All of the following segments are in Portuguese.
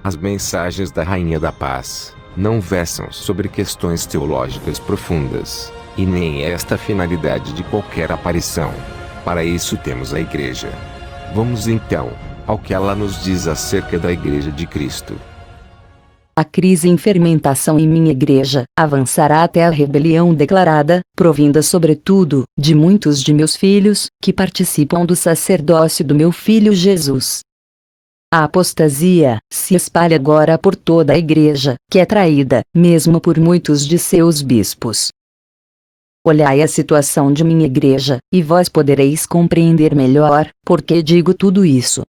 As mensagens da Rainha da Paz não versam sobre questões teológicas profundas, e nem é esta a finalidade de qualquer aparição. Para isso temos a Igreja. Vamos então ao que ela nos diz acerca da Igreja de Cristo. A crise em fermentação em minha igreja avançará até a rebelião declarada, provinda sobretudo de muitos de meus filhos, que participam do sacerdócio do meu Filho Jesus. A apostasia se espalha agora por toda a igreja, que é traída, mesmo por muitos de seus bispos. Olhai a situação de minha igreja, e vós podereis compreender melhor, por que digo tudo isso.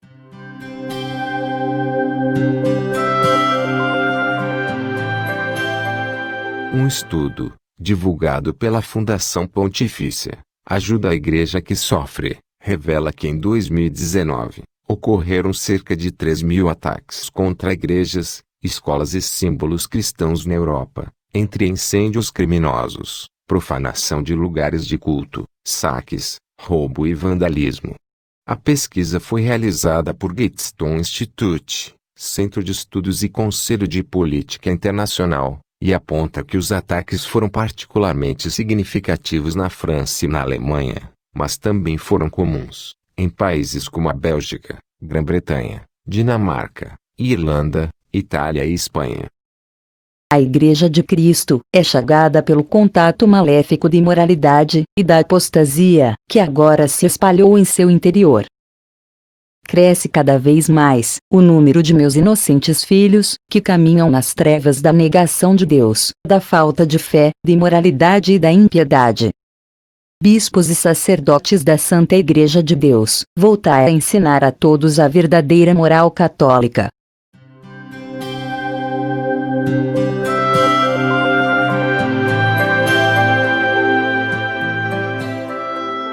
Um estudo, divulgado pela Fundação Pontifícia Ajuda a Igreja que Sofre, revela que em 2019, ocorreram cerca de 3.000 ataques contra igrejas, escolas e símbolos cristãos na Europa, entre incêndios criminosos, profanação de lugares de culto, saques, roubo e vandalismo. A pesquisa foi realizada por Gatestone Institute, Centro de Estudos e Conselho de Política Internacional, e aponta que os ataques foram particularmente significativos na França e na Alemanha, mas também foram comuns em países como a Bélgica, Grã-Bretanha, Dinamarca, Irlanda, Itália e Espanha. A Igreja de Cristo é chagada pelo contato maléfico de imoralidade e da apostasia, que agora se espalhou em seu interior. Cresce cada vez mais o número de meus inocentes filhos, que caminham nas trevas da negação de Deus, da falta de fé, da imoralidade e da impiedade. Bispos e sacerdotes da Santa Igreja de Deus, voltai a ensinar a todos a verdadeira moral católica.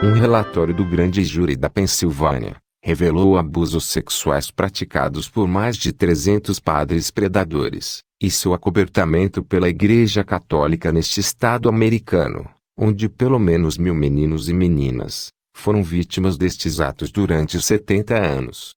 Um relatório do Grande Júri da Pensilvânia revelou abusos sexuais praticados por mais de 300 padres predadores, e seu acobertamento pela Igreja Católica neste estado americano, onde pelo menos 1.000 meninos e meninas foram vítimas destes atos durante 70 anos.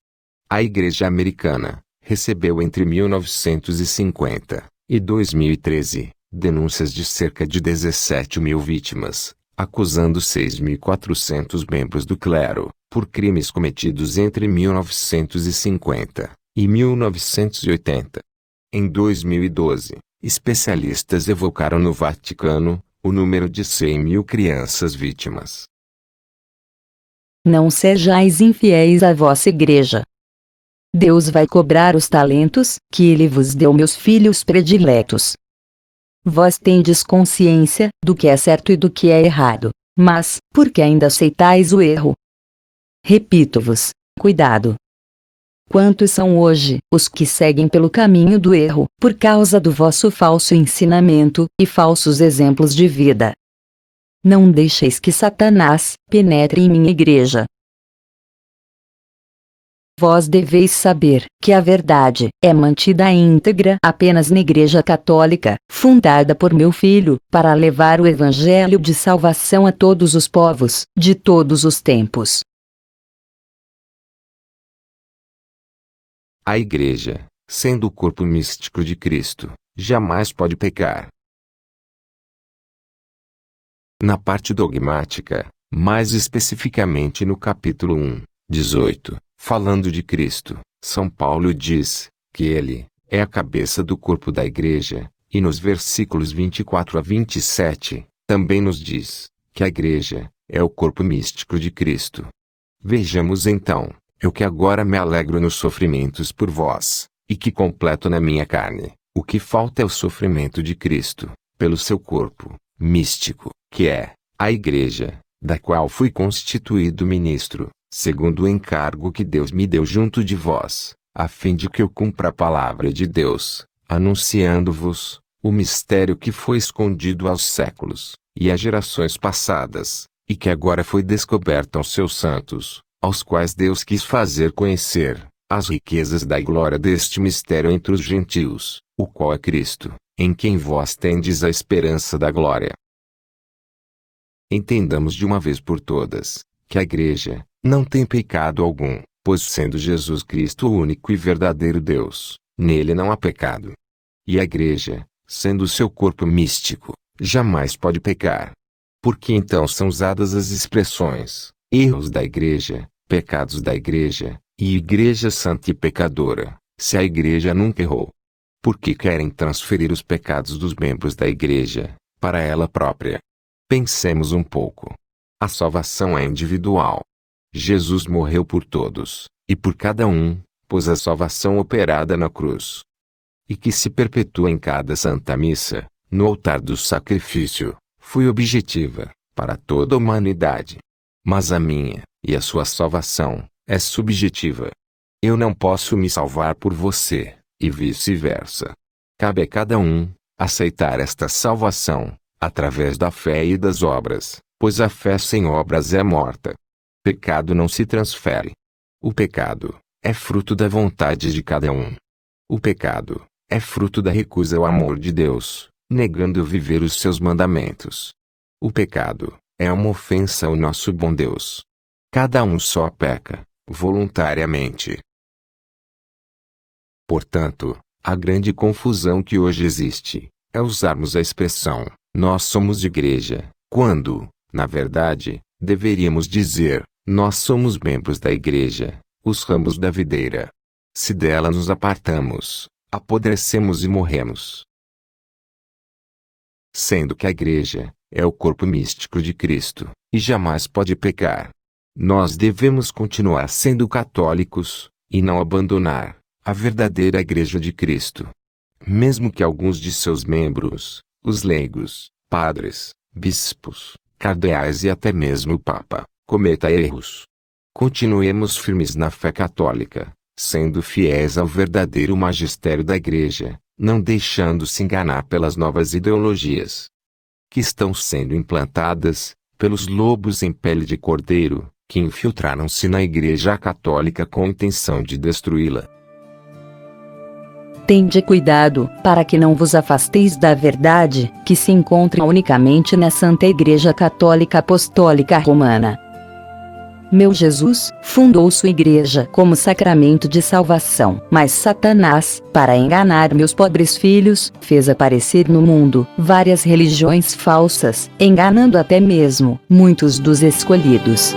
A Igreja Americana recebeu entre 1950 e 2013 denúncias de cerca de 17.000 vítimas, acusando 6.400 membros do clero por crimes cometidos entre 1950 e 1980. Em 2012, especialistas evocaram no Vaticano o número de 100.000 crianças vítimas. Não sejais infiéis à vossa igreja. Deus vai cobrar os talentos que Ele vos deu, meus filhos prediletos. Vós tendes consciência do que é certo e do que é errado, mas, por que ainda aceitais o erro? Repito-vos, cuidado. Quantos são hoje os que seguem pelo caminho do erro, por causa do vosso falso ensinamento e falsos exemplos de vida? Não deixeis que Satanás penetre em minha igreja. Vós deveis saber que a verdade é mantida íntegra apenas na Igreja Católica, fundada por meu Filho, para levar o Evangelho de salvação a todos os povos, de todos os tempos. A Igreja, sendo o corpo místico de Cristo, jamais pode pecar. Na parte dogmática, mais especificamente no capítulo 1, 18, falando de Cristo, São Paulo diz que Ele é a cabeça do corpo da Igreja, e nos versículos 24 a 27, também nos diz que a Igreja é o corpo místico de Cristo. Vejamos então, eu que agora me alegro nos sofrimentos por vós, e que completo na minha carne, o que falta é o sofrimento de Cristo, pelo seu corpo místico, que é a Igreja, da qual fui constituído ministro, segundo o encargo que Deus me deu junto de vós, a fim de que eu cumpra a palavra de Deus, anunciando-vos o mistério que foi escondido aos séculos, e às gerações passadas, e que agora foi descoberto aos seus santos, aos quais Deus quis fazer conhecer as riquezas da glória deste mistério entre os gentios, o qual é Cristo, em quem vós tendes a esperança da glória. Entendamos de uma vez por todas, que a Igreja não tem pecado algum, pois sendo Jesus Cristo o único e verdadeiro Deus, nele não há pecado. E a igreja, sendo o seu corpo místico, jamais pode pecar. Por que então são usadas as expressões, erros da igreja, pecados da igreja, e igreja santa e pecadora, se a igreja nunca errou? Por que querem transferir os pecados dos membros da igreja, para ela própria? Pensemos um pouco. A salvação é individual. Jesus morreu por todos, e por cada um, pois a salvação operada na cruz, e que se perpetua em cada Santa Missa, no altar do sacrifício, foi objetiva, para toda a humanidade. Mas a minha, e a sua salvação, é subjetiva. Eu não posso me salvar por você, e vice-versa. Cabe a cada um, aceitar esta salvação, através da fé e das obras, pois a fé sem obras é morta. Pecado não se transfere. O pecado é fruto da vontade de cada um. O pecado é fruto da recusa ao amor de Deus, negando viver os seus mandamentos. O pecado é uma ofensa ao nosso bom Deus. Cada um só peca, voluntariamente. Portanto, a grande confusão que hoje existe é usarmos a expressão "nós somos igreja", quando, na verdade, deveríamos dizer "nós somos membros da igreja, os ramos da videira". Se dela nos apartamos, apodrecemos e morremos. Sendo que a igreja é o corpo místico de Cristo, e jamais pode pecar, nós devemos continuar sendo católicos, e não abandonar a verdadeira igreja de Cristo. Mesmo que alguns de seus membros, os leigos, padres, bispos, cardeais e até mesmo o Papa, cometa erros. Continuemos firmes na fé católica, sendo fiéis ao verdadeiro magistério da igreja, não deixando-se enganar pelas novas ideologias que estão sendo implantadas pelos lobos em pele de cordeiro, que infiltraram-se na igreja católica com a intenção de destruí-la. Tende cuidado, para que não vos afasteis da verdade, que se encontra unicamente na Santa Igreja Católica Apostólica Romana. Meu Jesus fundou sua igreja como sacramento de salvação, mas Satanás, para enganar meus pobres filhos, fez aparecer no mundo várias religiões falsas, enganando até mesmo muitos dos escolhidos.